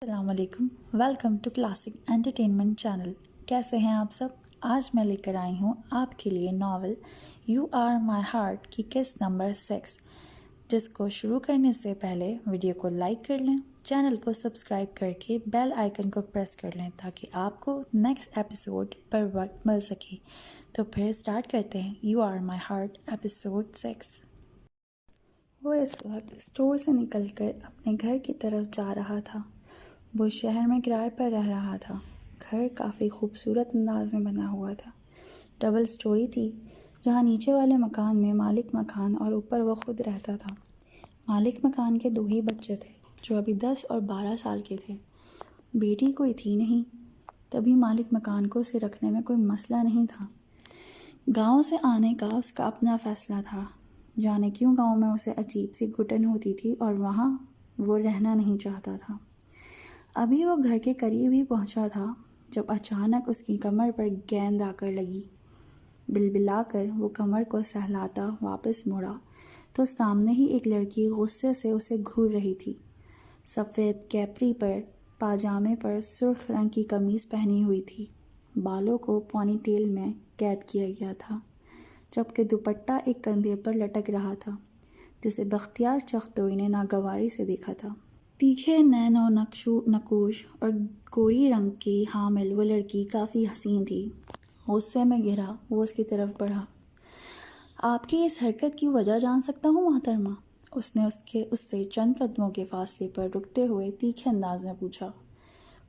अस्सलामुअलैकुम, welcome to classic entertainment channel. कैसे हैं आप सब? आज मैं लेकर आई हूँ आपके लिए novel you are my heart की किस्त नंबर 6, जिसको शुरू करने से पहले वीडियो को लाइक कर लें, चैनल को सब्सक्राइब करके बेल आइकन को प्रेस कर लें ताकि आपको नेक्स्ट एपिसोड पर वक्त मिल सके। तो फिर स्टार्ट करते हैं you are my heart episode 6। वो इस वक्त स्टोर से निकलकर अपने घर की तरफ जा रहा था। वो शहर में किराए पर रह रहा था। घर काफ़ी खूबसूरत अंदाज में बना हुआ था। डबल स्टोरी थी, जहाँ नीचे वाले मकान में मालिक मकान और ऊपर वो खुद रहता था। मालिक मकान के 2 ही बच्चे थे जो अभी 10 और 12 साल के थे। बेटी कोई थी नहीं, तभी मालिक मकान को उसे रखने में कोई मसला नहीं था। गांव से आने का उसका अपना फ़ैसला था। जाने क्यों गांव में उसे अजीब सी घुटन होती थी और वहाँ वो रहना नहीं चाहता था। अभी वो घर के करीब ही पहुंचा था जब अचानक उसकी कमर पर गेंद आकर लगी। बिलबिलाकर वो कमर को सहलाता वापस मुड़ा तो सामने ही एक लड़की गुस्से से उसे घूर रही थी। सफ़ेद कैपरी पर पाजामे पर सुर्ख रंग की कमीज़ पहनी हुई थी। बालों को पोनीटेल में कैद किया गया था, जबकि दुपट्टा एक कंधे पर लटक रहा था, जिसे बख्तियार चख्तोई ने नागवारी से देखा था। तीखे नैनो नकूश और गोरी रंग की हामिल वो लड़की काफ़ी हसीन थी। गुस्से में घिरा वो उसकी तरफ बढ़ा। आपकी इस हरकत की वजह जान सकता हूँ मोहतरमा? उसने उससे चंद कदमों के फासले पर रुकते हुए तीखे अंदाज में पूछा।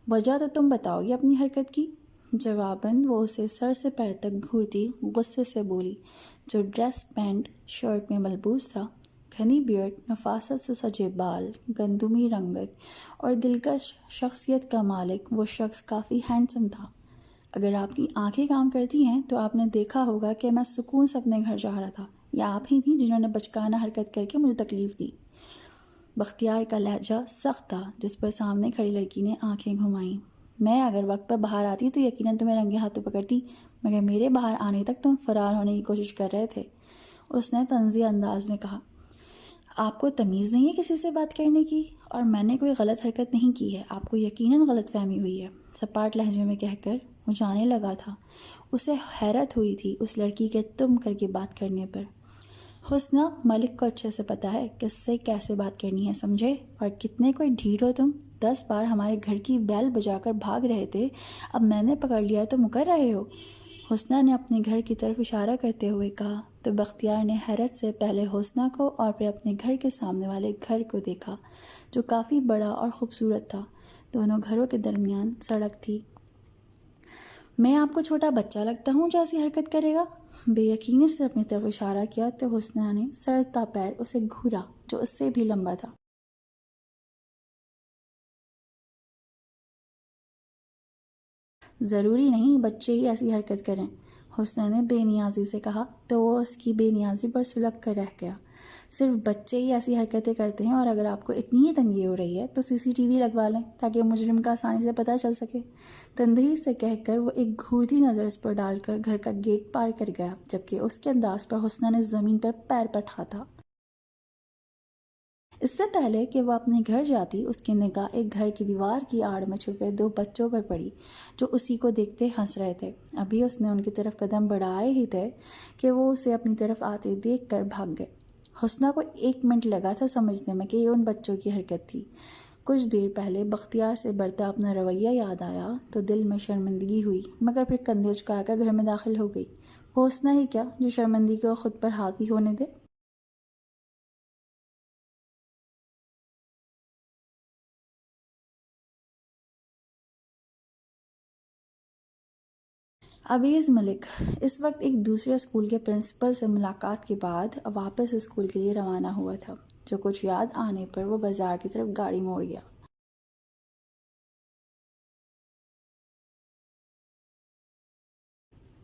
वजह तो तुम बताओगी अपनी हरकत की। जवाबन वो उसे सर से पैर तक घूरती गुस्से से बोली, जो ड्रेस पैंट शर्ट में मलबूस था। घनी बियर्ड, नफासत से सजे बाल, गंदुमी रंगत और दिलकश शख्सियत का मालिक वो शख्स काफ़ी हैंडसम था। अगर आपकी आंखें काम करती हैं तो आपने देखा होगा कि मैं सुकून से अपने घर जा रहा था। या आप ही थी जिन्होंने बचकाना हरकत करके मुझे तकलीफ़ दी। बख्तियार का लहजा सख्त था, जिस पर सामने खड़ी लड़की ने आंखें घुमाईं। मैं अगर वक्त पर बाहर आती तो यकीनन तुम्हें रंगे हाथों पकड़ती, मगर मेरे बाहर आने तक तुम फरार होने की कोशिश कर रहे थे, उसने तंज़ी अंदाज में कहा। आपको तमीज़ नहीं है किसी से बात करने की? और मैंने कोई गलत हरकत नहीं की है, आपको यकीनन गलतफहमी हुई है, सपाट लहजे में कहकर वो जाने लगा था। उसे हैरत हुई थी उस लड़की के तुम करके बात करने पर। हुस्ना, मलिक को अच्छे से पता है किससे कैसे बात करनी है, समझे? और कितने कोई ढीठ हो तुम। 10 बार हमारे घर की बैल बजाकर भाग रहे थे, अब मैंने पकड़ लिया तो मुकर रहे हो? हुस्ना ने अपने घर की तरफ इशारा करते हुए कहा तो बख्तियार ने हैरत से पहले हुस्ना को और फिर अपने घर के सामने वाले घर को देखा, जो काफ़ी बड़ा और ख़ूबसूरत था। दोनों घरों के दरमियान सड़क थी। मैं आपको छोटा बच्चा लगता हूँ जो ऐसी हरकत करेगा? बेयकीनी से अपनी तरफ इशारा किया तो हुस्ना ने सड़ता पैर उसे घूरा, जो उससे भी लंबा था। ज़रूरी नहीं बच्चे ही ऐसी हरकत करें, हुस्ना ने बेनियाजी से कहा तो वो उसकी बेनियाजी पर सुलग कर रह गया। सिर्फ बच्चे ही ऐसी हरकतें करते हैं, और अगर आपको इतनी ही तंगी हो रही है तो सीसीटीवी लगवा लें ताकि मुजरिम का आसानी से पता चल सके। तंदही से कहकर वो एक घूरती नज़र इस पर डालकर घर का गेट पार कर गया, जबकि उसके अंदाज पर हुस्ना ने ज़मीन पर पैर पटका था। इससे पहले कि वह अपने घर जाती, उसकी निगाह एक घर की दीवार की आड़ में छुपे 2 बच्चों पर पड़ी, जो उसी को देखते हंस रहे थे। अभी उसने उनकी तरफ कदम बढ़ाए ही थे कि वो उसे अपनी तरफ आते देखकर भाग गए। हुस्ना को 1 मिनट लगा था समझने में कि ये उन बच्चों की हरकत थी। कुछ देर पहले बख्तियार से बढ़ता अपना रवैया याद आया तो दिल में शर्मिंदगी हुई, मगर फिर कंधे झुकाकर घर में दाखिल हो गई। हुस्ना ही क्या जो शर्मिंदगी को खुद पर हावी होने दे। अबीज़ मलिक इस वक्त एक दूसरे स्कूल के प्रिंसिपल से मुलाकात के बाद वापस स्कूल के लिए रवाना हुआ था, जो कुछ याद आने पर वो बाज़ार की तरफ गाड़ी मोड़ गया।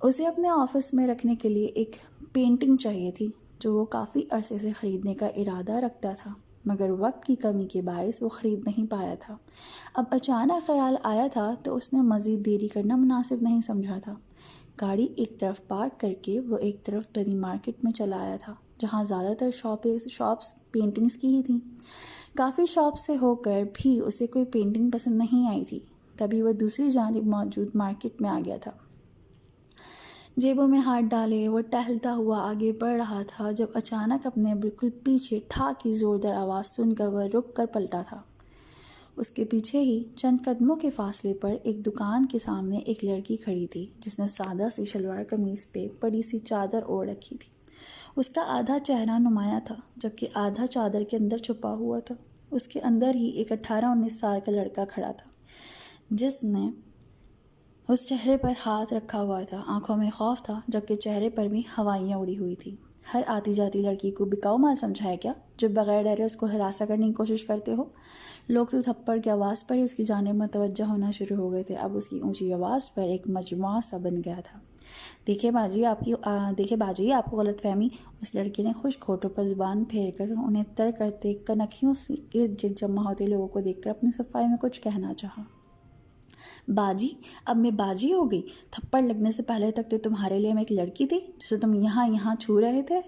उसे अपने ऑफिस में रखने के लिए एक पेंटिंग चाहिए थी, जो वो काफ़ी अरसे से ख़रीदने का इरादा रखता था, मगर वक्त की कमी के बायस वो ख़रीद नहीं पाया था। अब अचानक ख़्याल आया था तो उसने मज़ीद देरी करना मुनासिब नहीं समझा था। गाड़ी एक तरफ पार्क करके वो एक तरफ बड़ी मार्केट में चला आया था, जहाँ ज़्यादातर शॉप्स पेंटिंग्स की ही थी। काफ़ी शॉप से होकर भी उसे कोई पेंटिंग पसंद नहीं आई थी। तभी वह दूसरी जानिब मौजूद मार्केट में आ गया था। जेबों में हाथ डाले वो टहलता हुआ आगे बढ़ रहा था जब अचानक अपने बिल्कुल पीछे ठा की ज़ोरदार आवाज़ सुनकर वह रुक कर पलटा था। उसके पीछे ही चंद कदमों के फासले पर एक दुकान के सामने एक लड़की खड़ी थी जिसने सादा सी शलवार कमीज़ पे बड़ी सी चादर ओढ़ रखी थी। उसका आधा चेहरा नुमाया था जबकि आधा चादर के अंदर छुपा हुआ था। उसके अंदर ही एक 18-19 साल का लड़का खड़ा था जिसने उस चेहरे पर हाथ रखा हुआ था। आंखों में खौफ था जबकि चेहरे पर भी हवाइयाँ उड़ी हुई थी। हर आती जाती लड़की को बिकाऊ माल समझा है क्या, जो बगैर डरे उसको हरासा करने की कोशिश करते हो? लोग तो थप्पड़ की आवाज़ पर ही उसकी जानिब मुतवज्जह होना शुरू हो गए थे। अब उसकी ऊंची आवाज़ पर एक मजमुआ सा बन गया था। देखिए बाजी, आपको गलतफहमी। उस लड़की ने खुश होठों पर जुबान फेर कर उन्हें तर करते कनखियों से इर्द गिर्द जमा होते लोगों को देखकर अपनी सफाई में कुछ कहना चाहा। बाजी, अब मैं बाजी हो गई? थप्पड़ लगने से पहले तक तो तुम्हारे लिए मैं एक लड़की थी जिसे तुम यहाँ यहाँ छू रहे थे।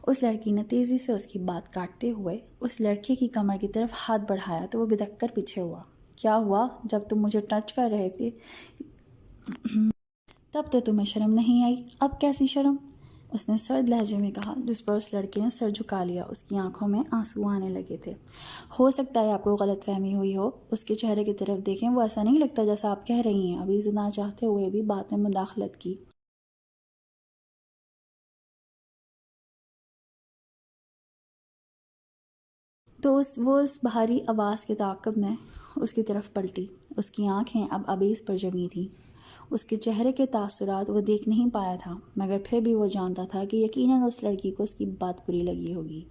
उस लड़की ने तेज़ी से उसकी बात काटते हुए उस लड़के की कमर की तरफ हाथ बढ़ाया तो वो बिदक कर पीछे हुआ। क्या हुआ? जब तुम मुझे टच कर रहे थे तब तो तुम्हें शर्म नहीं आई, अब कैसी शर्म? उसने सर्द लहजे में कहा, जिस पर उस लड़के ने सर झुका लिया। उसकी आंखों में आंसू आने लगे थे। हो सकता है आपको गलतफहमी हुई हो। उसके चेहरे की तरफ देखें, वो ऐसा नहीं लगता जैसा आप कह रही हैं। अभी ना चाहते हुए भी बात में मुदाखलत की। तो वो उस भारी आवाज़ के ताक़ब में उसकी तरफ पलटी। उसकी आंखें अब अबीस पर जमी थीं। उसके चेहरे के तासुरात वो देख नहीं पाया था, मगर फिर भी वो जानता था कि यकीनन उस लड़की को उसकी बात बुरी लगी होगी।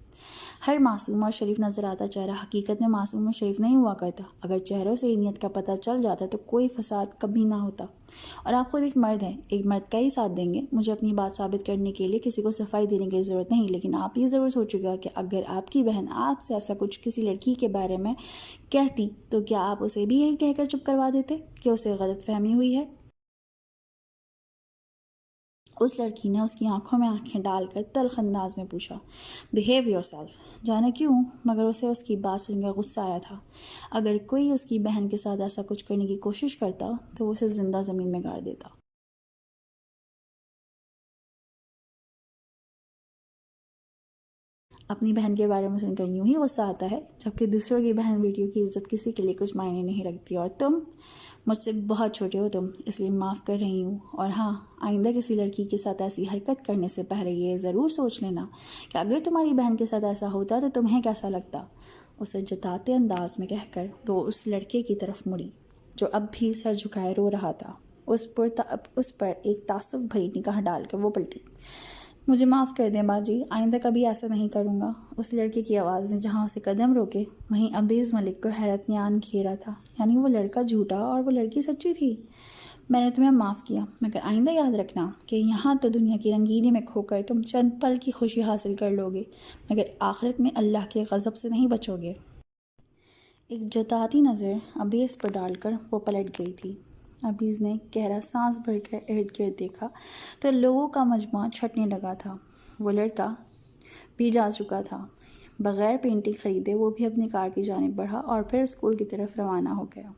हर मासूम और शरीफ नज़र आता चेहरा हकीकत में मासूम और शरीफ नहीं हुआ करता। अगर चेहरों से नीयत का पता चल जाता तो कोई फसाद कभी ना होता। और आप खुद एक मर्द हैं, एक मर्द का ही साथ देंगे। मुझे अपनी बात साबित करने के लिए किसी को सफाई देने की ज़रूरत नहीं, लेकिन आप ये ज़रूर सोचिएगा कि अगर आपकी बहन आपसे ऐसा कुछ किसी लड़की के बारे में कहती तो क्या आप उसे भी यही कहकर चुप करवा देते कि उसे गलतफहमी हुई है? उस लड़की ने उसकी आंखों में आंखें डालकर तल्ख अंदाज में पूछा, बिहेव योरसेल्फ। जाने क्यों, मगर उसे उसकी बात सुनकर गुस्सा आया था। अगर कोई उसकी बहन के साथ ऐसा कुछ करने की कोशिश करता तो वो उसे ज़िंदा ज़मीन में गाड़ देता। अपनी बहन के बारे में सुनकर यूं ही गुस्सा आता है, जबकि दूसरों की बहन बेटियों की इज्जत किसी के लिए कुछ मायने नहीं रखती। और तुम मुझसे बहुत छोटे हो तुम, इसलिए माफ़ कर रही हूँ। और हाँ, आइंदा किसी लड़की के साथ ऐसी हरकत करने से पहले ये ज़रूर सोच लेना कि अगर तुम्हारी बहन के साथ ऐसा होता तो तुम्हें कैसा लगता। उसे जताते अंदाज में कहकर वो उस लड़के की तरफ मुड़ी जो अब भी सर झुकाए रो रहा था। उस पर एक तासुफ भरी निगाह डालकर वो पलटी। मुझे माफ़ कर दें बाजी, आइंदा कभी ऐसा नहीं करूँगा। उस लड़के की आवाज़ ने जहाँ उसे कदम रोके वहीं अबीज़ मलिक को हैरत ने आन घेरा था। यानी वो लड़का झूठा और वो लड़की सच्ची थी। मैंने तुम्हें माफ़ किया, मगर आइंदा याद रखना कि यहाँ तो दुनिया की रंगीनी में खोकर तुम चंद पल की खुशी हासिल कर लोगे, मगर आखिरत में अल्लाह के गज़ब से नहीं बचोगे। एक जताती नज़र अबीज़ पर डालकर वो पलट गई थी। अबीज़ ने गहरा सांस भरकर इर्द गिर्द देखा तो लोगों का मजमा छटने लगा था। वो लड़का भी जा चुका था। बग़ैर पेंटिंग ख़रीदे वो भी अपनी कार की जानिब बढ़ा और फिर स्कूल की तरफ रवाना हो गया।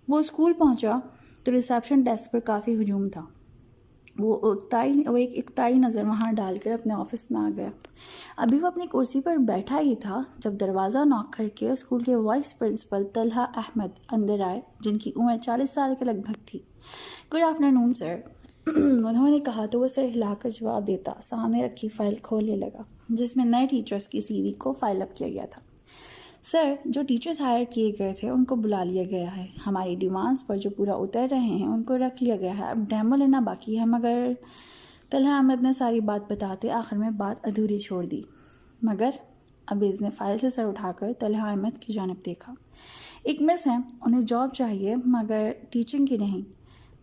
वो स्कूल पहुंचा तो रिसेप्शन डेस्क पर काफ़ी हुजूम था। वो एक इकताई नज़र वहाँ डालकर अपने ऑफिस में आ गया। अभी वो अपनी कुर्सी पर बैठा ही था जब दरवाज़ा नॉक करके स्कूल के वाइस प्रिंसिपल तलहा अहमद अंदर आए, जिनकी उम्र 40 साल के लगभग थी। गुड आफ्टरनून सर, उन्होंने कहा तो वो सर हिलाकर जवाब देता सामने रखी फ़ाइल खोलने लगा जिसमें नए टीचर्स की सीवी को फाइल अप किया गया था। सर, जो टीचर्स हायर किए गए थे उनको बुला लिया गया है। हमारी डिमांड्स पर जो पूरा उतर रहे हैं उनको रख लिया गया है। अब डेमो लेना बाकी है। मगर तलहा अहमद ने सारी बात बताते आखिर में बात अधूरी छोड़ दी। मगर अबीज़ ने फ़ाइल से सर उठाकर तलहा अहमद की जानिब देखा। एक मिस हैं, उन्हें जॉब चाहिए मगर टीचिंग की नहीं।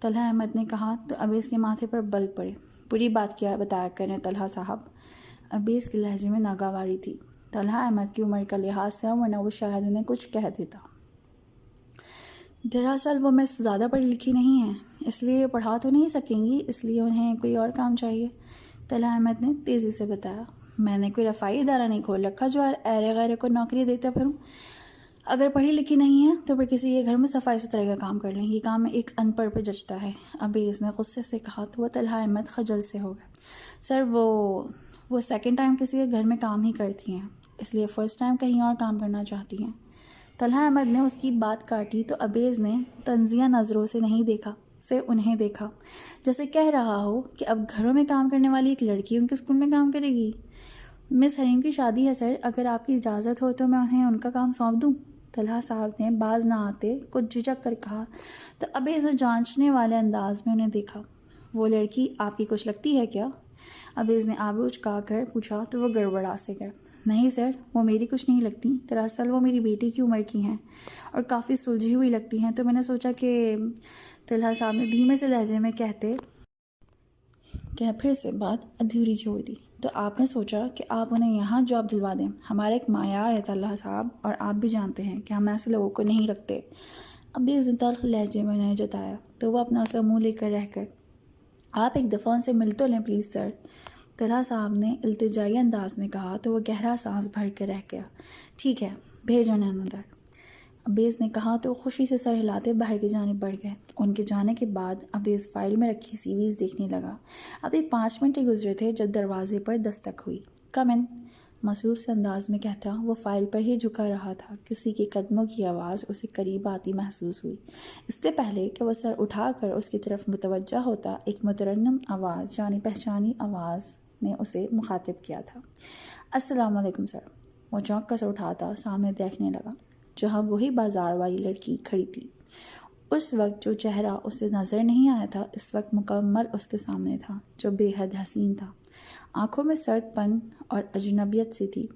तलहा अहमद ने कहा तो अबीज़ के माथे पर बल पड़े। पूरी बात क्या बताया करें तलहा साहब। अबीज़ के लहजे में नागवारी थी। तलहा अहमद की उम्र का लिहाज से वरना वो शायद उन्हें कुछ कह देता। दरअसल वो मिस ज़्यादा पढ़ी लिखी नहीं है, इसलिए पढ़ा तो नहीं सकेंगी, इसलिए उन्हें कोई और काम चाहिए। तलहा अहमद ने तेज़ी से बताया। मैंने कोई रफ़ाई इदारा नहीं खोल रखा जो ऐरे गैरे को नौकरी देता फिरूँ। अगर पढ़ी लिखी नहीं है तो फिर किसी के घर में सफाई सुथराई का काम कर लें, ये काम एक अनपढ़ पे जचता है। अभी इसने गुस्से से कहा तो वह तलहा अहमद खजल से हो गया। सर वो सेकंड टाइम किसी के घर में काम ही करती हैं, इसलिए फ़र्स्ट टाइम कहीं और काम करना चाहती हैं। तलहा अहमद ने उसकी बात काटी तो अबेज़ ने तंजिया नज़रों से नहीं देखा, से उन्हें देखा, जैसे कह रहा हो कि अब घरों में काम करने वाली एक लड़की उनके स्कूल में काम करेगी। मिस हरीम की शादी है सर, अगर आपकी इजाज़त हो तो मैं उन्हें उनका काम सौंप दूँ। तलहा साहब ने बाज ना आते कुछ झिझक कर कहा तो अबे इसे जांचने वाले अंदाज में उन्हें देखा। वो लड़की आपकी कुछ लगती है क्या? अबेज़ ने आबरू उचका कर पूछा तो वो गड़बड़ा से गए। नहीं सर, वो मेरी कुछ नहीं लगती, दरअसल वो मेरी बेटी की उम्र की हैं और काफ़ी सुलझी हुई लगती हैं, तो मैंने सोचा कि तलहा साहब ने धीमे से लहजे में कह फिर से बात अधूरी छोड़ दी। तो आपने सोचा कि आप उन्हें यहाँ जॉब दिलवा दें। हमारा एक मायार है तलहा साहब, और आप भी जानते हैं कि हम ऐसे लोगों को नहीं रखते। अभी इस तल्ख लहजे में उन्हें जताया तो वह अपना सा मुँह लेकर रह गए। आप एक दफ़ा उनसे मिल तो लें प्लीज़ सर, तलहा साहब ने इल्तिजाई अंदाज में कहा तो वह गहरा सांस भर कर रह गया। ठीक है, भेजो उन्हें अंदर, अबेज़ ने कहा तो खुशी से सर हिलाते बाहर की जानिब बढ़ गए। उनके जाने के बाद अबेज़ फाइल में रखी सीवीज़ देखने लगा। अभी 5 मिनट ही गुजरे थे जब दरवाजे पर दस्तक हुई। कम इन, मसरूफ़ से अंदाज में कहता वो फाइल पर ही झुका रहा था। किसी के कदमों की आवाज़ उसे करीब आती महसूस हुई। इससे पहले कि वह सर उठाकर उसकी तरफ मुतवज्जा होता, एक मुतरन्नम आवाज़, जानी पहचानी आवाज़ ने उसे मुखातिब किया था। अस्सलाम वालेकुम सर। वो चौंक कर उठाता सामने देखने लगा जहाँ वही बाजार वाली लड़की खड़ी थी। उस वक्त जो चेहरा उसे नज़र नहीं आया था इस वक्त मुकम्मल उसके सामने था, जो बेहद हसीन था। आंखों में सर्दपन और अजनबियत सी थी,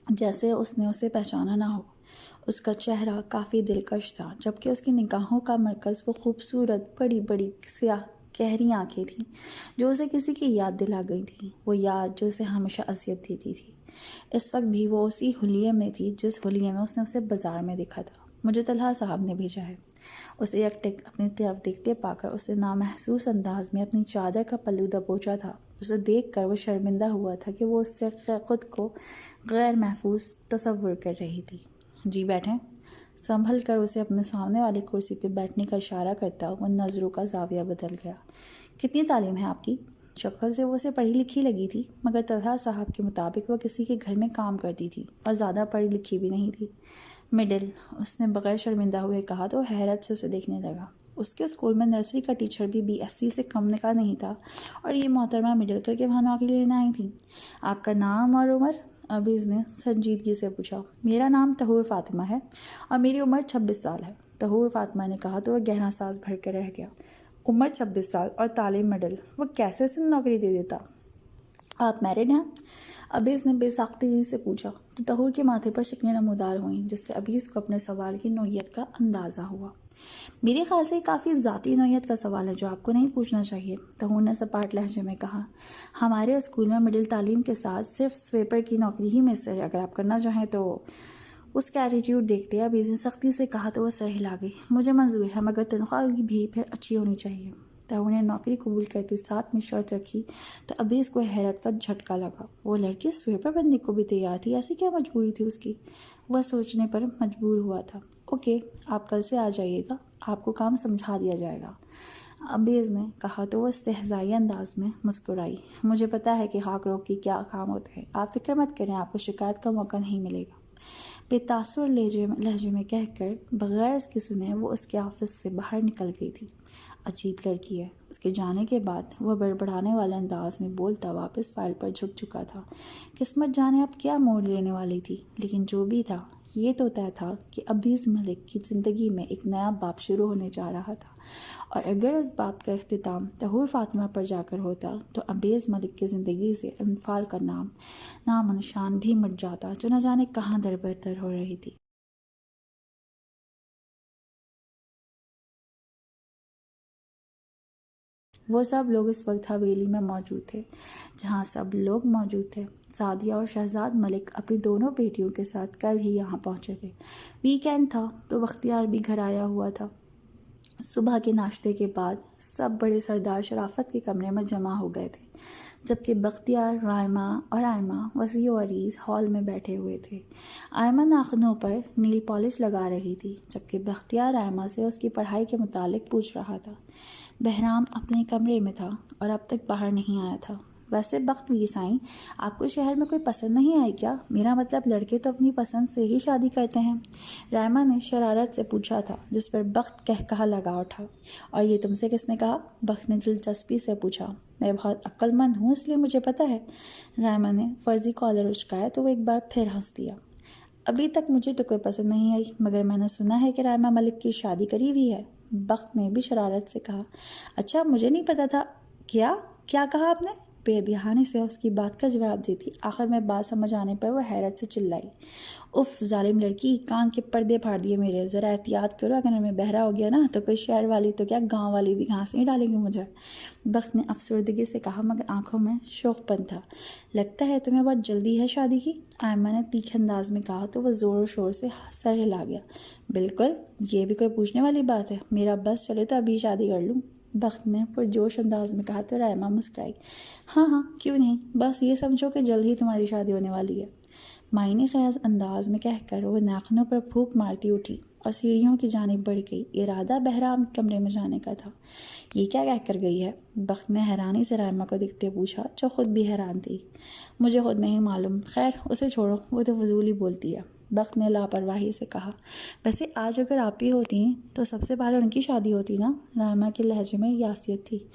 जैसे उसने उसे पहचाना ना हो। उसका चेहरा काफ़ी दिलकश था, जबकि उसकी निगाहों का मरकज़ वो खूबसूरत बड़ी बड़ी स्याह गहरी आंखें थीं जो उसे किसी की याद दिला गई थी, वो याद जो उसे हमेशा अज़ियत देती थी। इस वक्त भी वो उसी हुलिये में थी जिस हुलिये में उसने उसे बाजार में देखा था। मुझे तलहा साहब ने भेजा है, उसे एकटक अपनी तरफ देखते पाकर उसने नामहसूस अंदाज में अपनी चादर का पल्लू दबोचा था। उसे देखकर वो शर्मिंदा हुआ था कि वो उससे ख़ुद को गैर महफूज तसव्वुर कर रही थी। जी बैठें, संभल कर उसे अपने सामने वाली कुर्सी पर बैठने का इशारा करता वो नज़रों का जाविया बदल गया। कितनी तालीम है आपकी? शक्ल से वो उसे पढ़ी लिखी लगी थी, मगर तलहा साहब के मुताबिक वह किसी के घर में काम करती थी और ज़्यादा पढ़ी लिखी भी नहीं थी। मिडिल, उसने बगैर शर्मिंदा हुए कहा तो हैरत से उसे देखने लगा। उसके स्कूल में नर्सरी का टीचर भी BSc से कम का नहीं था और ये मोहतरमा मिडिल करके वहाँ नौकरी लेने आई थी। आपका नाम और उम्र? अबीज़ ने संजीदगी से पूछा। मेरा नाम तहूर फातिमा है और मेरी उम्र 26 साल है, तहूर फातिमा ने कहा तो वह गहरा सांस भर कर रह गया। उम्र 26 साल और तालीम मिडिल, वो कैसे इसे नौकरी दे देता? आप मैरिड हैं? अबीज़ ने बेसाख्तगी से पूछा तो तहूर के माथे पर शिकनें नमूदार हुईं, जिससे अबीज़ को अपने सवाल की नौयत का अंदाज़ा हुआ। मेरे ख्याल से काफ़ी ज़ाती नौयत का सवाल है जो आपको नहीं पूछना चाहिए, तहूर ने सपाट लहजे में कहा। हमारे स्कूल में मिडिल तालीम के साथ सिर्फ स्वीपर की नौकरी ही मैसर है, अगर आप करना चाहें तो। उसका एटीट्यूड देखते अबीज़ ने सख्ती से कहा तो वह सर हिला गई। मुझे मंजूर है, मगर तनख्वाह भी फिर अच्छी होनी चाहिए। तहूर ने नौकरी कबूल करते साथ में शर्त रखी तो अबीज़ को हैरत का झटका लगा। वो लड़की स्वीपर बनने को भी तैयार थी, ऐसी क्या मजबूरी थी उसकी? वह सोचने पर मजबूर हुआ था। ओके, आप कल से आ जाइएगा, आपको काम समझा दिया जाएगा, अबीज़ ने कहा तो वह इस्तेहज़ाई अंदाज में मुस्कुराई। मुझे पता है कि खाक रोग की क्या काम होते हैं, आप फिक्र मत करें, आपको शिकायत का मौका नहीं मिलेगा। बेतासुर लहजे में कहकर बगैर उसके सुने वो उसके ऑफिस से बाहर निकल गई थी। अजीब लड़की है। उसके जाने के बाद वह बड़बड़ाने वाले अंदाज में बोलता वापस फाइल पर झुक चुका था। किस्मत जाने अब क्या मोड़ लेने वाली थी, लेकिन जो भी था ये तो तय था कि अबीज़ मलिक की ज़िंदगी में एक नया बाब शुरू होने जा रहा था, और अगर उस बाब का इख्तिताम तहूर फातिमा पर जाकर होता तो अबीज़ मलिक की ज़िंदगी से इन्फाल का नाम निशान भी मिट जाता, जो न जाने कहाँ दर बदर हो रही थी। वो सब लोग इस वक्त हवेली में मौजूद थे, जहाँ सब लोग मौजूद थे। सादिया और शहजाद मलिक अपनी दोनों बेटियों के साथ कल ही यहाँ पहुँचे थे। वीकेंड था तो बख्तियार भी घर आया हुआ था। सुबह के नाश्ते के बाद सब बड़े सरदार शराफत के कमरे में जमा हो गए थे, जबकि बख्तियार, रायमा और आयमा वसी और अरीज़ हॉल में बैठे हुए थे। आयमा नाखूनों पर नील पॉलिश लगा रही थी, जबकि बख्तियार आयमा से उसकी पढ़ाई के मुतालिक पूछ रहा था। बहराम अपने कमरे में था और अब तक बाहर नहीं आया था। वैसे बख्तवीर साईं, आपको शहर में कोई पसंद नहीं आई क्या? मेरा मतलब लड़के तो अपनी पसंद से ही शादी करते हैं, रायमा ने शरारत से पूछा था, जिस पर बख्त कहकहा लगा उठा। और ये तुमसे किसने कहा? बख्त ने दिलचस्पी से पूछा। मैं बहुत अक्लमंद हूँ, इसलिए मुझे पता है। रायमा ने फर्जी कॉलर उचकाया तो वो एक बार फिर हंस दिया। अभी तक मुझे तो कोई पसंद नहीं आई, मगर मैंने सुना है कि रायमा मलिक की शादी करी हुई है। बख्त ने भी शरारत से कहा। अच्छा, मुझे नहीं पता था। क्या क्या कहा आपने? बेध्यानी से उसकी बात का जवाब देती आखिर में बात समझ आने पर वह हैरत से चिल्लाई। उफ जालिम लड़की, कान के पर्दे फाड़ दिए मेरे। ज़रा एहतियात करो, अगर मैं बहरा हो गया ना तो कोई शहर वाली तो क्या गांव वाली भी घास नहीं डालेंगे मुझे। बख्त ने अफसरदगी से कहा, मगर आंखों में शौकपन था। लगता है तुम्हें बहुत जल्दी है शादी की, आयमा ने तीखे अंदाज में कहा तो वह ज़ोर शोर से सर हिला गया। बिल्कुल, ये भी कोई पूछने वाली बात है? मेरा बस चले तो अभी शादी कर लूँ, बख्त ने पुरजोश अंदाज में कहा तो रायमा मुस्कुराई। हाँ हाँ, क्यों नहीं, बस ये समझो कि जल्द ही तुम्हारी शादी होने वाली है। मायने ख्याल अंदाज में कहकर वो नाखूनों पर फूंक मारती उठी और सीढ़ियों की जानिब बढ़ गई। इरादा बहराम कमरे में जाने का था। ये क्या कहकर गई है? बख्त ने हैरानी से रायमा को देखते पूछा, जो खुद भी हैरान थी। मुझे खुद नहीं मालूम, खैर उसे छोड़ो, वो तो फजूल ही बोलती है, बख्त ने लापरवाही से कहा। वैसे आज अगर आप ही होती तो सबसे पहले उनकी शादी होती ना? रायमा के लहजे में यासियत थी।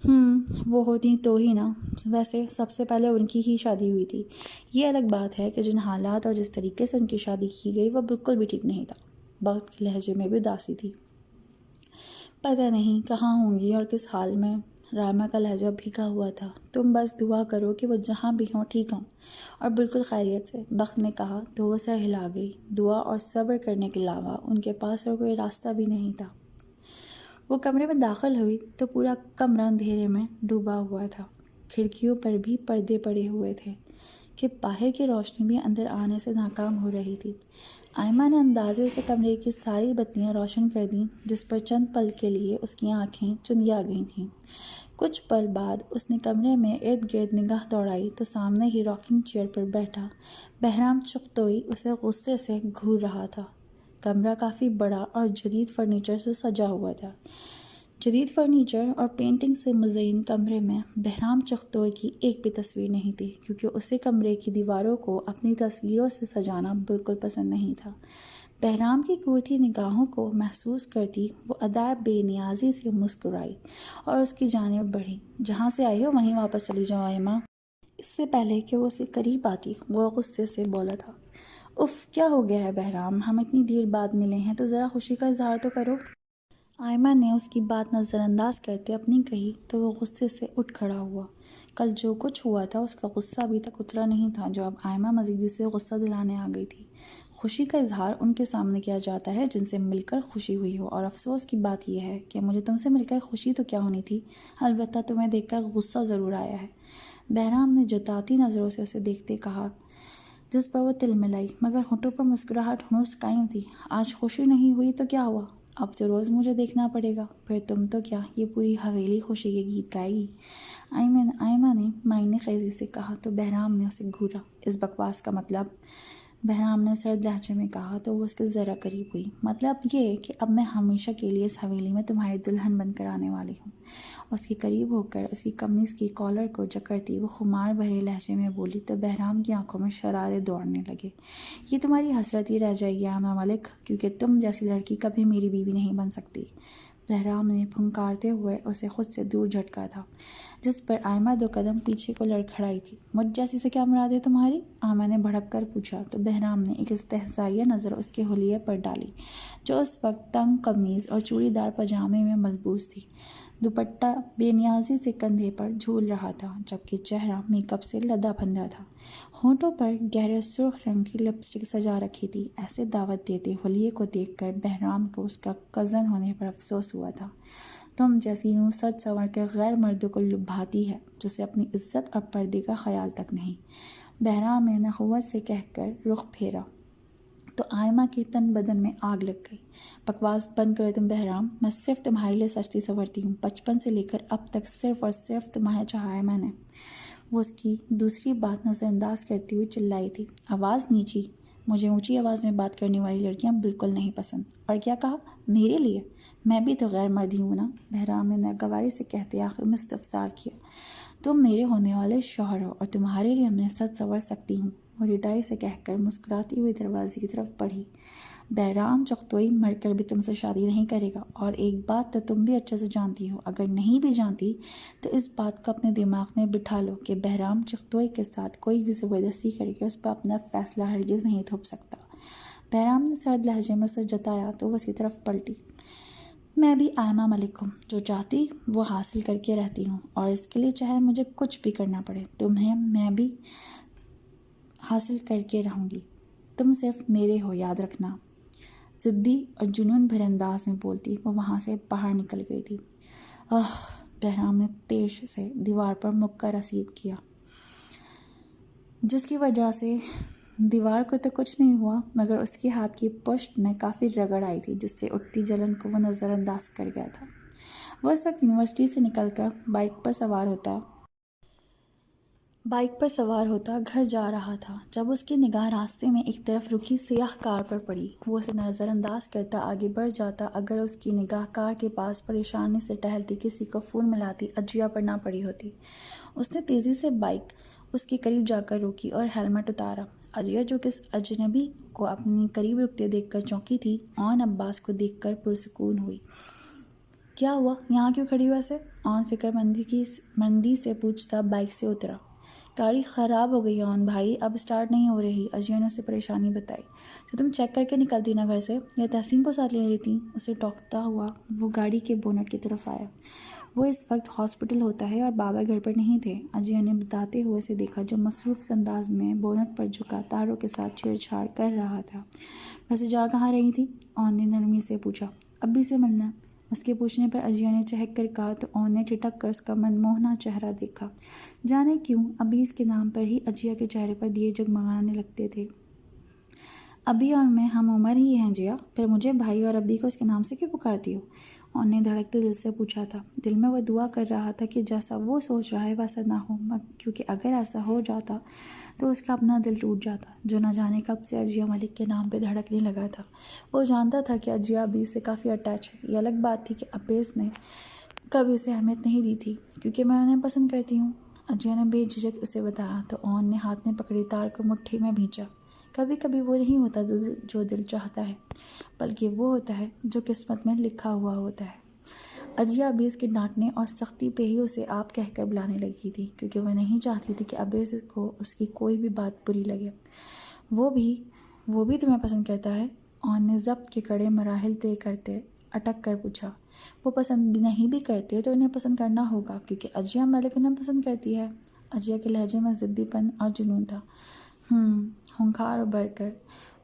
वो होती तो ही ना। वैसे सबसे पहले उनकी ही शादी हुई थी। ये अलग बात है कि जिन हालात और जिस तरीके से उनकी शादी की गई वह बिल्कुल भी ठीक नहीं था। बख्त के लहजे में भी उदासी थी। पता नहीं कहाँ होंगी और किस हाल में। रायमा का लहजा भीगा हुआ था। तुम बस दुआ करो कि वो जहाँ भी हों ठीक हों और बिल्कुल खैरियत से, बख्त ने कहा तो वह सर हिला गई। दुआ और सब्र करने के अलावा उनके पास और कोई रास्ता भी नहीं था। वो कमरे में दाखिल हुई तो पूरा कमरा अंधेरे में डूबा हुआ था। खिड़कियों पर भी पर्दे पड़े हुए थे कि बाहर की रोशनी भी अंदर आने से नाकाम हो रही थी। आयमा ने अंदाजे से कमरे की सारी बत्तियां रोशन कर दीं, जिस पर चंद पल के लिए उसकी आंखें चुंधिया गई थीं। कुछ पल बाद उसने कमरे में इर्द गिर्द निगाह दौड़ाई तो सामने ही रॉकिंग चेयर पर बैठा बहराम चुगतोई उसे गुस्से से घूर रहा था। कमरा काफ़ी बड़ा और जदीद फर्नीचर से सजा हुआ था। जदीद फर्नीचर और पेंटिंग से मुज़य्यन कमरे में बहराम चख्तोई की एक भी तस्वीर नहीं थी, क्योंकि उसे कमरे की दीवारों को अपनी तस्वीरों से सजाना बिल्कुल पसंद नहीं था। बहराम की घूरती निगाहों को महसूस करती वो अदाए बेनियाजी से मुस्कुराई और उसकी जानिब बढ़ी। जहाँ से आई हो वहीं वापस चली जाओ आयमा। इससे पहले कि वो उसके करीब आती वो गुस्से से बोला था। उफ़, क्या हो गया है बहराम? हम इतनी देर बाद मिले हैं तो ज़रा खुशी का इजहार तो करो। आयमा ने उसकी बात नज़रअंदाज करते अपनी कही तो वो गुस्से से उठ खड़ा हुआ। कल जो कुछ हुआ था उसका गुस्सा अभी तक उतरा नहीं था, जो अब आयमा मज़ीद उसे गुस्सा दिलाने आ गई थी। खुशी का इजहार उनके सामने किया जाता है जिनसे मिलकर खुशी हुई हो, और अफसोस की बात यह है कि मुझे तुमसे मिलकर खुशी तो क्या होनी थी, अलबत्ता तुम्हें देखकर गुस्सा ज़रूर आया है। बहराम ने जताती नज़रों से उसे देखते कहा, जिस पर वो तिलमिलाई, मगर होठों पर मुस्कुराहट हुनूस कायम थी। आज खुशी नहीं हुई तो क्या हुआ? अब तो रोज़ मुझे देखना पड़ेगा। फिर तुम तो क्या ये पूरी हवेली खुशी के गीत गाएगी? आयमा ने मायने ख़ेज़ी से कहा तो बहराम ने उसे घूरा। इस बकवास का मतलब? बहराम ने सर्द लहजे में कहा तो वो उसके ज़रा करीब हुई। मतलब ये कि अब मैं हमेशा के लिए इस हवेली में तुम्हारी दुल्हन बनकर आने वाली हूँ। उसके करीब होकर उसकी कमीज़ की कॉलर को जकड़ती वो खुमार भरे लहजे में बोली तो बहराम की आंखों में शरारे दौड़ने लगे। ये तुम्हारी हसरत ही रह जाएगी आमा मलिक, क्योंकि तुम जैसी लड़की कभी मेरी बीवी नहीं बन सकती। बहराम ने फुंकारते हुए उसे खुद से दूर झटका था, जिस पर आयमा 2 कदम पीछे को लड़खड़ाई थी। मुझ जैसी से क्या मुराद है तुम्हारी? आयमा ने भड़क कर पूछा तो बहराम ने एक इस्तेहज़ाइया नज़र उसके हुलिये पर डाली, जो उस वक्त तंग कमीज़ और चूड़ीदार पजामे में मलबूस थी। दुपट्टा बेनियाजी से कंधे पर झूल रहा था, जबकि चेहरा मेकअप से लदा फंदा था। होठों पर गहरे सुर्ख रंग की लिपस्टिक सजा रखी थी। ऐसे दावत देते हुलिये को देखकर बहराम को उसका कज़न होने पर अफसोस हुआ था। तुम जैसी यूँ सज संवर कर गैर मर्दों को लुभाती है, जिसे अपनी इज्जत और पर्दे का ख्याल तक नहीं। बहराम ने नखुवत से कहकर रुख फेरा। तो आयमा के तन बदन में आग लग गई। बकवास बंद करो तुम बहराम, मैं सिर्फ तुम्हारे लिए सजती संवरती हूँ। बचपन से लेकर अब तक सिर्फ और सिर्फ तुम्हें चाहा है मैंने। वो उसकी दूसरी बात नज़रअंदाज करती हुई चिल्लाई थी, आवाज़ नीची। मुझे ऊंची आवाज़ में बात करने वाली लड़कियां बिल्कुल नहीं पसंद। और क्या कहा? मेरे लिए? मैं भी तो गैर मर्द ही हूँ ना, बहराम ने नागवारी से कहते आखिर में इस्तफसार किया। तुम मेरे होने वाले शौहर हो और तुम्हारे लिए मैं सच संवर सकती हूँ, वो रिटाई से कहकर मुस्कुराती हुई दरवाजे की तरफ बढ़ी। बहराम चख्तोई मरकर भी तुमसे शादी नहीं करेगा, और एक बात तो तुम भी अच्छे से जानती हो, अगर नहीं भी जानती तो इस बात को अपने दिमाग में बिठा लो कि बहराम चख्तोई के साथ कोई भी ज़बरदस्ती करके उस पर अपना फैसला हरगिज़ नहीं थोप सकता। बहराम ने सर्द लहजे में उसे जताया तो वह उसकी तरफ पलटी। मैं भी आयमा मलिक हूँ, जो चाहती वो हासिल करके रहती हूँ, और इसके लिए चाहे मुझे कुछ भी करना पड़े तुम्हें मैं भी हासिल करके रहूँगी। तुम सिर्फ मेरे हो, याद रखना। ज़िद्दी और जुनून भरे अंदाज में बोलती वो वहाँ से बाहर निकल गई थी। बहराम ने तेज से दीवार पर मुक्का रसीद किया, जिसकी वजह से दीवार को तो कुछ नहीं हुआ, मगर उसके हाथ की पुष्ट में काफ़ी रगड़ आई थी, जिससे उठती जलन को वह नज़रअंदाज कर गया था। वह इस वक्त यूनिवर्सिटी से निकलकर बाइक पर सवार होता घर जा रहा था, जब उसकी निगाह रास्ते में एक तरफ रुकी सियाह कार पर पड़ी। वो उसे नज़रअंदाज करता आगे बढ़ जाता, अगर उसकी निगाह कार के पास परेशानी से टहलती किसी को फ़ोन मिलाती अजिया पर ना पड़ी होती। उसने तेज़ी से बाइक उसके करीब जाकर रोकी और हेलमेट उतारा। अजिया, जो किस अजनबी को अपने करीब रुकते देखकर चौंकी थी, ऑन अब्बास को देखकर पुरसुकून हुई। क्या हुआ, यहाँ क्यों खड़ी वैसे? ऑन फिक्रमंदी से पूछता बाइक से उतरा। गाड़ी ख़राब हो गई ऑन भाई, अब स्टार्ट नहीं हो रही, अजिया ने उसे परेशानी बताई। तो तुम चेक करके निकलती ना घर से, या तहसीन को साथ ले लेती? उसे टोकता हुआ वो गाड़ी के बोनट की तरफ आया। वो इस वक्त हॉस्पिटल होता है और बाबा घर पर नहीं थे, अजिया ने बताते हुए उसे देखा, जो मसरूफ़ अंदाज में बोनट पर झुका तारों के साथ छेड़छाड़ कर रहा था। वैसे जा कहाँ रही थी? ऑन ने नरमी से पूछा। अब्बी से मिलना। उसके पूछने पर अजिया ने चहक कर कहा तो ऑन ने ठिठक कर उसका मनमोहना चेहरा देखा। जाने क्यों अभी इसके नाम पर ही अजिया के चेहरे पर दिए जगमगाने लगते थे। अभी और मैं हम उम्र ही हैं जिया, फिर मुझे भाई और अब्बी को इसके नाम से क्यों पुकारती हो? ऑन ने धड़कते दिल से पूछा था। दिल में वह दुआ कर रहा था कि जैसा वो सोच रहा है वैसा ना हो, क्योंकि अगर ऐसा हो जाता तो उसका अपना दिल टूट जाता, जो न जाने कब से अजिया मलिक के नाम पे धड़कने लगा था। वो जानता था कि अजिया अब्बी से काफ़ी अटैच है। ये अलग बात थी कि अब्बेस ने कभी उसे अहमियत नहीं दी थी, क्योंकि मैं उन्हें पसंद करती हूँ, अजिया ने बेझिझक उसे बताया। तो ऑन ने हाथ में पकड़ी तार को मुट्ठी में भींचा। कभी कभी वो नहीं होता जो दिल चाहता है, बल्कि वो होता है जो किस्मत में लिखा हुआ होता है। अजिया अबीस के डांटने और सख्ती पे ही उसे आप कहकर बुलाने लगी थी, क्योंकि वह नहीं चाहती थी कि अबीस को उसकी कोई भी बात बुरी लगे। वो भी तुम्हें पसंद करता है? ऑन ने ज़ब्त के कड़े मराहिल तय करते अटक कर पूछा। वो पसंद नहीं भी करते तो उन्हें पसंद करना होगा, क्योंकि अजिया मलिक उन्हें पसंद करती है। अजिया के लहजे में ज़िद्दीपन और जुनून था। हुंकार भरकर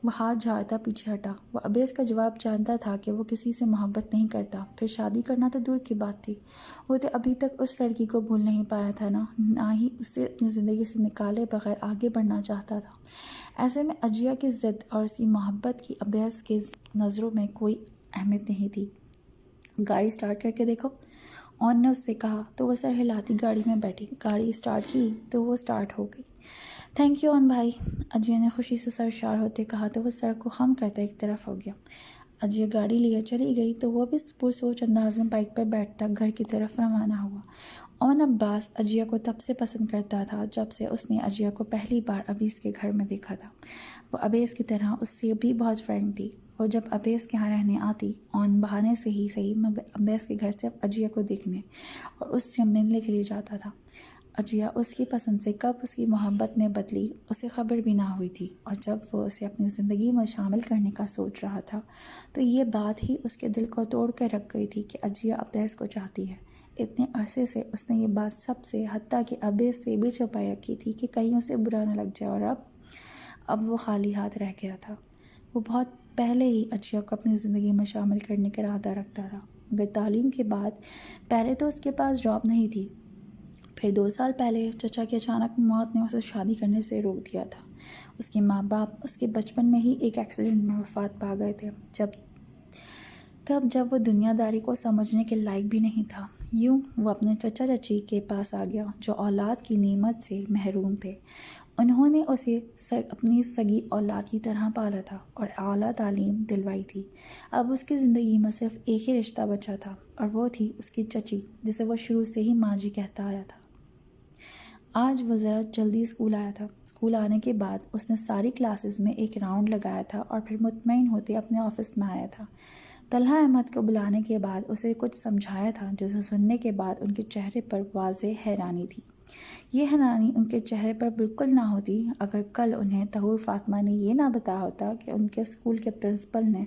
वह हाथ झाड़ता पीछे हटा। वह अबेस का जवाब जानता था कि वो किसी से मोहब्बत नहीं करता, फिर शादी करना तो दूर की बात थी। वो तो अभी तक उस लड़की को भूल नहीं पाया था, ना ही उसे अपनी ज़िंदगी से निकाले बगैर आगे बढ़ना चाहता था। ऐसे में अजिया की ज़िद और उसकी मोहब्बत की अबेस के नज़रों में कोई अहमियत नहीं थी। गाड़ी स्टार्ट करके देखो, ऑन ने उससे कहा तो वह सर हिलाती गाड़ी में बैठी। गाड़ी स्टार्ट की तो वो स्टार्ट हो गई। थैंक यू ऑन भाई, अजिया ने खुशी से सरशार होते कहा तो वह सर को खम करता एक तरफ हो गया। अजिया गाड़ी लिए चली गई तो वह भी पुरसोच अंदाज में बाइक पर बैठता घर की तरफ रवाना हुआ। ऑन अब्बास अजिया को तब से पसंद करता था जब से उसने अजिया को पहली बार अबीस के घर में देखा था। वो अबेस की तरह उससे भी बहुत फ्रेंड थी। और जब अबेस के यहाँ रहने आती, ऑन बहाने से ही सही, मगर अबेस के घर सिर्फ अजिया को देखने और उससे मिलने के लिए जाता था। अजिया उसकी पसंद से कब उसकी मोहब्बत में बदली उसे खबर भी ना हुई थी, और जब वो उसे अपनी ज़िंदगी में शामिल करने का सोच रहा था तो ये बात ही उसके दिल को तोड़ कर रख गई थी कि अजिया अबेस को चाहती है। इतने अरसे से उसने ये बात सबसे, हत्ता कि अबेस से भी छुपाई रखी थी कि कहीं उसे बुरा न लग जाए, और अब वो खाली हाथ रह गया था। वो बहुत पहले ही अजिया को अपनी ज़िंदगी में शामिल करने का इरादा रखता था, मगर तालीम के बाद पहले तो उसके पास जॉब नहीं थी, फिर 2 साल पहले चचा की अचानक मौत ने उसे शादी करने से रोक दिया था। उसके माँ बाप उसके बचपन में ही एक एक्सीडेंट में वफात पा गए थे, जब वो दुनियादारी को समझने के लायक भी नहीं था। यूं वो अपने चचा चची के पास आ गया, जो औलाद की नेमत से महरूम थे। उन्होंने उसे अपनी सगी औलाद की तरह पाला था और आला तालीम दिलवाई थी। अब उसकी ज़िंदगी में सिर्फ एक ही रिश्ता बचा था, और वो थी उसकी चची, जिसे वो शुरू से ही माँ जी कहता आया था। आज वो ज़रा जल्दी स्कूल आया था। स्कूल आने के बाद उसने सारी क्लासेस में एक राउंड लगाया था और फिर मुतमईन होते अपने ऑफिस में आया था। तलहा अहमद को बुलाने के बाद उसे कुछ समझाया था, जिसे सुनने के बाद उनके चेहरे पर वाज़ेह हैरानी थी। ये हैरानी उनके चेहरे पर बिल्कुल ना होती अगर कल उन्हें तहूर फातिमा ने ये ना बताया होता कि उनके स्कूल के प्रिंसिपल ने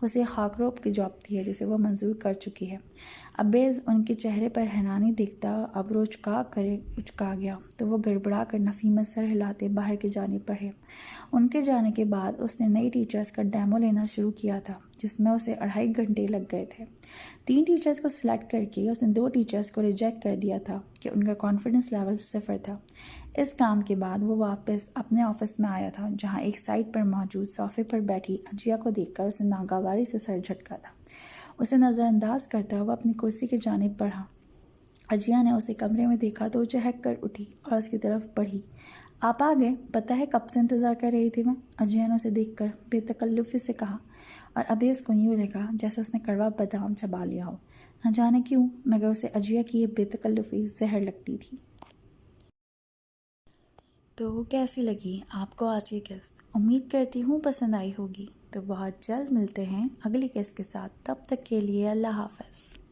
उसे खाकरोब की जॉब दी है, जिसे वो मंजूर कर चुकी है। अब्बेज़ उनके चेहरे पर हैरानी देखता अब्रो उचका गया, तो वो गड़बड़ा कर नफ़ी में सर हिलाते बाहर की जानिब बढ़े। उनके जाने के बाद उसने नई टीचर्स का डेमो लेना शुरू किया था, जिसमें उसे 2.5 घंटे लग गए थे। 3 टीचर्स को सिलेक्ट करके उसने 2 टीचर्स को रिजेक्ट कर दिया था कि उनका कॉन्फिडेंस लेवल 0 था। इस काम के बाद वो वापस अपने ऑफिस में आया था, जहां एक साइड पर मौजूद सोफे पर बैठी अजिया को देखकर उसे नागवारी से सर झटका था। उसे नज़रअंदाज करता हुआ अपनी कुर्सी की जानिब बढ़ा। अजिया ने उसे कमरे में देखा तो चहक कर उठी और उसकी तरफ बढ़ी। आप आ गए? पता है कब से इंतज़ार कर रही थी मैं, अजिया ने उसे देखकर बेतकल्लुफ़ी से कहा, और अबेस को यूँ लगा जैसे उसने कड़वा बादाम चबा लिया हो। न जाने क्यों, मगर उसे अजिया की ये बेतकल्लुफ़ी जहर लगती थी। तो कैसी लगी आपको आज की किस्त? उम्मीद करती हूँ पसंद आई होगी। तो बहुत जल्द मिलते हैं अगली किस्त के साथ। तब तक के लिए अल्लाह हाफ़िज़।